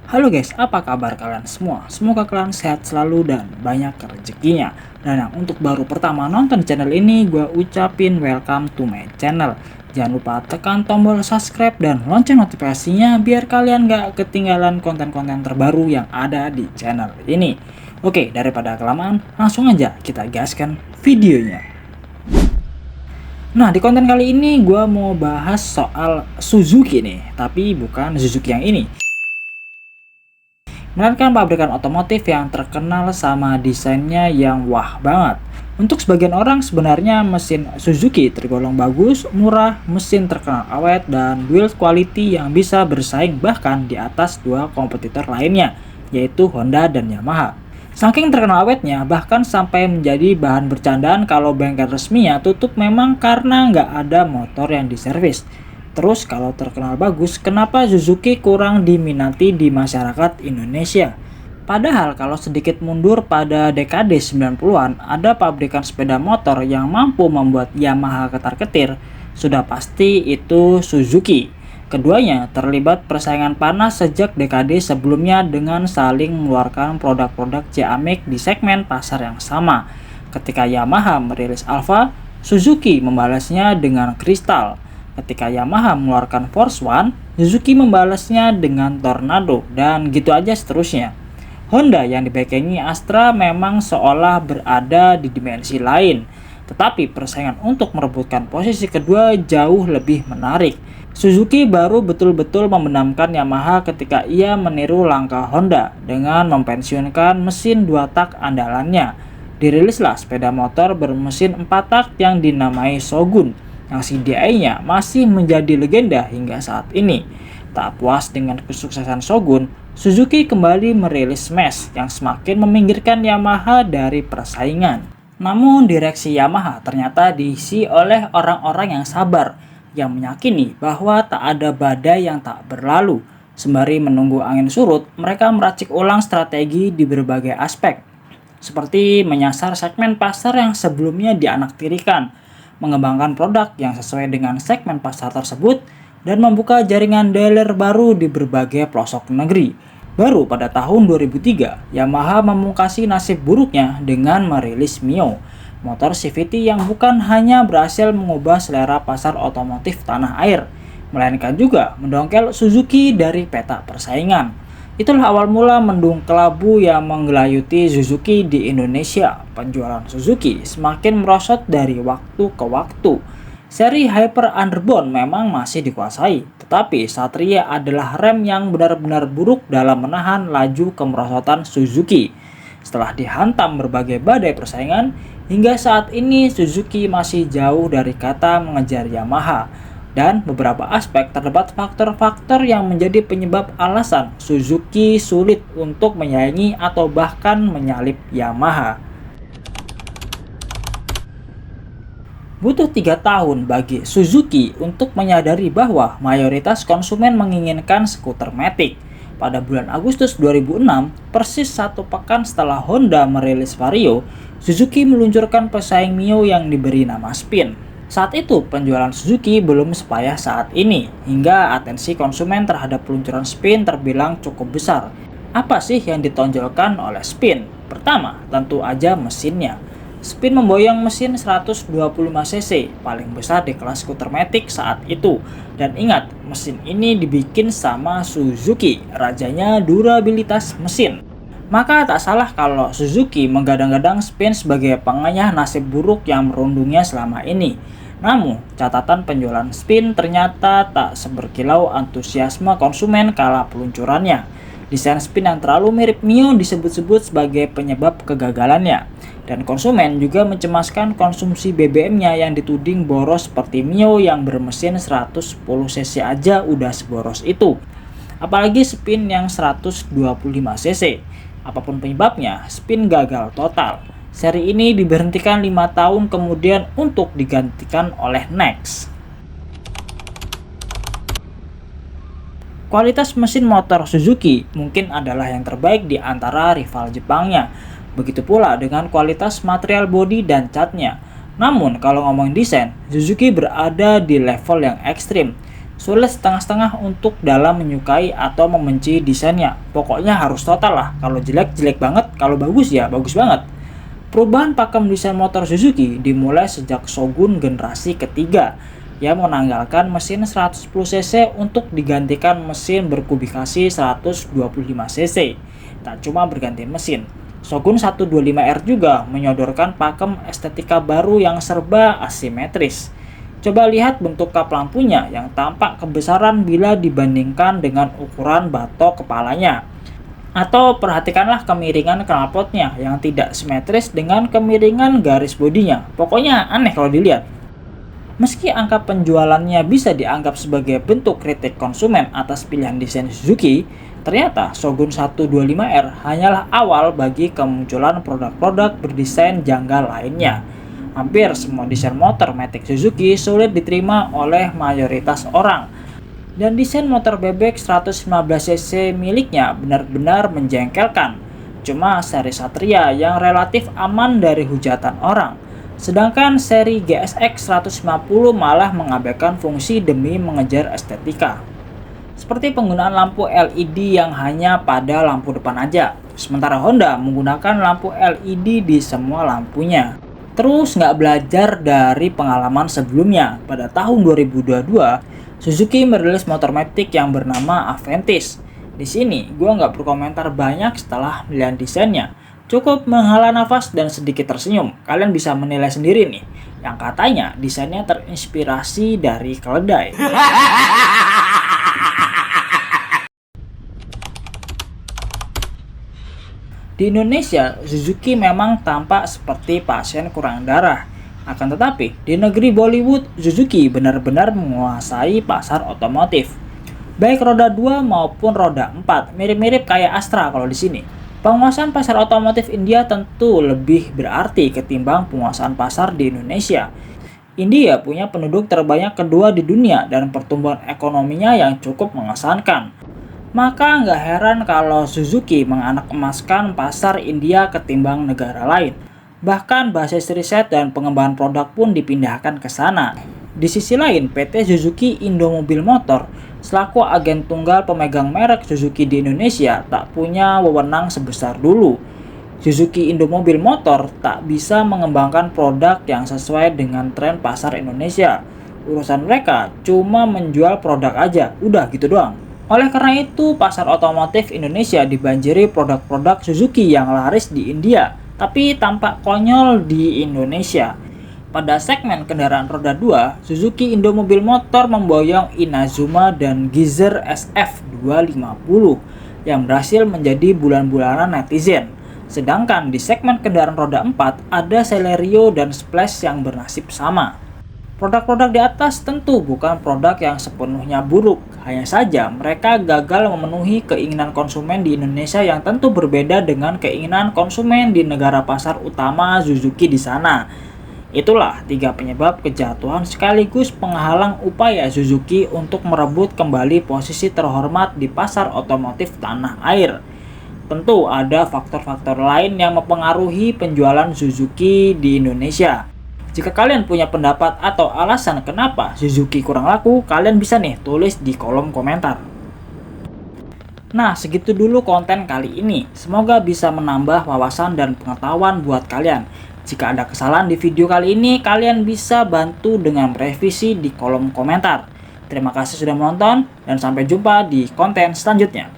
Halo guys, apa kabar kalian semua? Semoga kalian sehat selalu dan banyak rezekinya. Dan yang untuk baru pertama nonton channel ini, gue ucapin welcome to my channel. Jangan lupa tekan tombol subscribe dan lonceng notifikasinya biar kalian gak ketinggalan konten-konten terbaru yang ada di channel ini. Oke, daripada kelamaan, langsung aja kita gaskan videonya. Nah, di konten kali ini gue mau bahas soal Suzuki nih, tapi bukan Suzuki yang ini, melainkan pabrikan otomotif yang terkenal sama desainnya yang wah banget. Untuk sebagian orang sebenarnya mesin Suzuki tergolong bagus, murah, mesin terkenal awet, dan build quality yang bisa bersaing bahkan di atas dua kompetitor lainnya, yaitu Honda dan Yamaha. Saking terkenal awetnya, bahkan sampai menjadi bahan bercandaan kalau bengkel resminya tutup memang karena nggak ada motor yang diservis. Terus kalau terkenal bagus, kenapa Suzuki kurang diminati di masyarakat Indonesia? Padahal kalau sedikit mundur pada dekade 90-an, ada pabrikan sepeda motor yang mampu membuat Yamaha ketar-ketir, sudah pasti itu Suzuki. Keduanya terlibat persaingan panas sejak dekade sebelumnya dengan saling mengeluarkan produk-produk ciamik di segmen pasar yang sama. Ketika Yamaha merilis Alfa, Suzuki membalasnya dengan Crystal. Ketika Yamaha mengeluarkan Force One, Suzuki membalasnya dengan Tornado, dan gitu aja seterusnya. Honda yang dibekengi Astra memang seolah berada di dimensi lain, tetapi persaingan untuk merebutkan posisi kedua jauh lebih menarik. Suzuki baru betul-betul membenamkan Yamaha ketika ia meniru langkah Honda dengan mempensiunkan mesin 2 tak andalannya. Dirilislah sepeda motor bermesin 4 tak yang dinamai Shogun, yang CDI-nya masih menjadi legenda hingga saat ini. Tak puas dengan kesuksesan Shogun, Suzuki kembali merilis Smash yang semakin meminggirkan Yamaha dari persaingan. Namun direksi Yamaha ternyata diisi oleh orang-orang yang sabar, yang meyakini bahwa tak ada badai yang tak berlalu. Sembari menunggu angin surut, mereka meracik ulang strategi di berbagai aspek, seperti menyasar segmen pasar yang sebelumnya dianaktirikan, mengembangkan produk yang sesuai dengan segmen pasar tersebut, dan membuka jaringan dealer baru di berbagai pelosok negeri. Baru pada tahun 2003, Yamaha memungkasi nasib buruknya dengan merilis Mio, motor CVT yang bukan hanya berhasil mengubah selera pasar otomotif tanah air, melainkan juga mendongkel Suzuki dari peta persaingan. Itulah awal mula mendung kelabu yang menggelayuti Suzuki di Indonesia. Penjualan Suzuki semakin merosot dari waktu ke waktu. Seri Hyper Underbone memang masih dikuasai, tetapi Satria adalah rem yang benar-benar buruk dalam menahan laju kemerosotan Suzuki. Setelah dihantam berbagai badai persaingan, hingga saat ini Suzuki masih jauh dari kata mengejar Yamaha. Dan beberapa aspek terdapat faktor-faktor yang menjadi penyebab alasan Suzuki sulit untuk menyaingi atau bahkan menyalip Yamaha. Butuh 3 tahun bagi Suzuki untuk menyadari bahwa mayoritas konsumen menginginkan skuter matic. Pada bulan Agustus 2006, persis 1 pekan setelah Honda merilis Vario, Suzuki meluncurkan pesaing Mio yang diberi nama Spin. Saat itu penjualan Suzuki belum sepayah saat ini, hingga atensi konsumen terhadap peluncuran Spin terbilang cukup besar. Apa sih yang ditonjolkan oleh Spin? Pertama, tentu aja mesinnya. Spin memboyong mesin 125cc, paling besar di kelas skuter matic saat itu. Dan ingat, mesin ini dibikin sama Suzuki, rajanya durabilitas mesin. Maka tak salah kalau Suzuki menggadang-gadang Spin sebagai penganyah nasib buruk yang merundungnya selama ini. Namun, catatan penjualan Spin ternyata tak seberkilau antusiasme konsumen kala peluncurannya. Desain Spin yang terlalu mirip Mio disebut-sebut sebagai penyebab kegagalannya. Dan konsumen juga mencemaskan konsumsi BBM-nya yang dituding boros seperti Mio yang bermesin 110cc aja udah seboros itu. Apalagi Spin yang 125cc. Apapun penyebabnya, Spin gagal total. Seri ini diberhentikan 5 tahun kemudian untuk digantikan oleh Next. Kualitas mesin motor Suzuki mungkin adalah yang terbaik di antara rival Jepangnya. Begitu pula dengan kualitas material bodi dan catnya. Namun kalau ngomongin desain, Suzuki berada di level yang ekstrim. Sulit setengah-setengah untuk dalam menyukai atau membenci desainnya. Pokoknya harus total lah. Kalau jelek, jelek banget. Kalau bagus ya bagus banget. Perubahan pakem desain motor Suzuki dimulai sejak Shogun generasi ketiga yang menanggalkan mesin 110cc untuk digantikan mesin berkubikasi 125cc. Tak cuma berganti mesin, Shogun 125R juga menyodorkan pakem estetika baru yang serba asimetris. Coba lihat bentuk kap lampunya yang tampak kebesaran bila dibandingkan dengan ukuran batok kepalanya. Atau perhatikanlah kemiringan knalpotnya yang tidak simetris dengan kemiringan garis bodinya. Pokoknya aneh kalau dilihat. Meski angka penjualannya bisa dianggap sebagai bentuk kritik konsumen atas pilihan desain Suzuki, ternyata Shogun 125R hanyalah awal bagi kemunculan produk-produk berdesain janggal lainnya. Hampir semua desain motor Matic Suzuki sulit diterima oleh mayoritas orang. Dan desain motor bebek 115cc miliknya benar-benar menjengkelkan. Cuma seri Satria yang relatif aman dari hujatan orang. Sedangkan seri GSX 150 malah mengabaikan fungsi demi mengejar estetika. Seperti penggunaan lampu LED yang hanya pada lampu depan aja. Sementara Honda menggunakan lampu LED di semua lampunya. Terus nggak belajar dari pengalaman sebelumnya. Pada tahun 2022, Suzuki merilis motor Matic yang bernama Aventis. Di sini, gue nggak berkomentar banyak setelah melihat desainnya. Cukup menghela nafas dan sedikit tersenyum. Kalian bisa menilai sendiri nih. Yang katanya desainnya terinspirasi dari keledai. Di Indonesia, Suzuki memang tampak seperti pasien kurang darah. Akan tetapi, di negeri Bollywood, Suzuki benar-benar menguasai pasar otomotif. Baik roda 2 maupun roda 4, mirip-mirip kayak Astra kalau di sini. Penguasaan pasar otomotif India tentu lebih berarti ketimbang penguasaan pasar di Indonesia. India punya penduduk terbanyak kedua di dunia dan pertumbuhan ekonominya yang cukup mengesankan. Maka nggak heran kalau Suzuki menganak emaskan pasar India ketimbang negara lain. Bahkan basis riset dan pengembangan produk pun dipindahkan ke sana. Di sisi lain, PT Suzuki Indomobil Motor selaku agen tunggal pemegang merek Suzuki di Indonesia tak punya wewenang sebesar dulu. Suzuki Indomobil Motor tak bisa mengembangkan produk yang sesuai dengan tren pasar Indonesia. Urusan mereka cuma menjual produk aja, udah gitu doang. Oleh karena itu, pasar otomotif Indonesia dibanjiri produk-produk Suzuki yang laris di India, tapi tampak konyol di Indonesia. Pada segmen kendaraan roda 2, Suzuki Indomobil Motor memboyong Inazuma dan Gixxer SF250 yang berhasil menjadi bulan-bulanan netizen. Sedangkan di segmen kendaraan roda 4, ada Celerio dan Splash yang bernasib sama. Produk-produk di atas tentu bukan produk yang sepenuhnya buruk, hanya saja mereka gagal memenuhi keinginan konsumen di Indonesia yang tentu berbeda dengan keinginan konsumen di negara pasar utama Suzuki di sana. Itulah 3 penyebab kejatuhan sekaligus penghalang upaya Suzuki untuk merebut kembali posisi terhormat di pasar otomotif tanah air. Tentu ada faktor-faktor lain yang mempengaruhi penjualan Suzuki di Indonesia. Jika kalian punya pendapat atau alasan kenapa Suzuki kurang laku, kalian bisa nih tulis di kolom komentar. Nah, segitu dulu konten kali ini. Semoga bisa menambah wawasan dan pengetahuan buat kalian. Jika ada kesalahan di video kali ini, kalian bisa bantu dengan revisi di kolom komentar. Terima kasih sudah menonton, dan sampai jumpa di konten selanjutnya.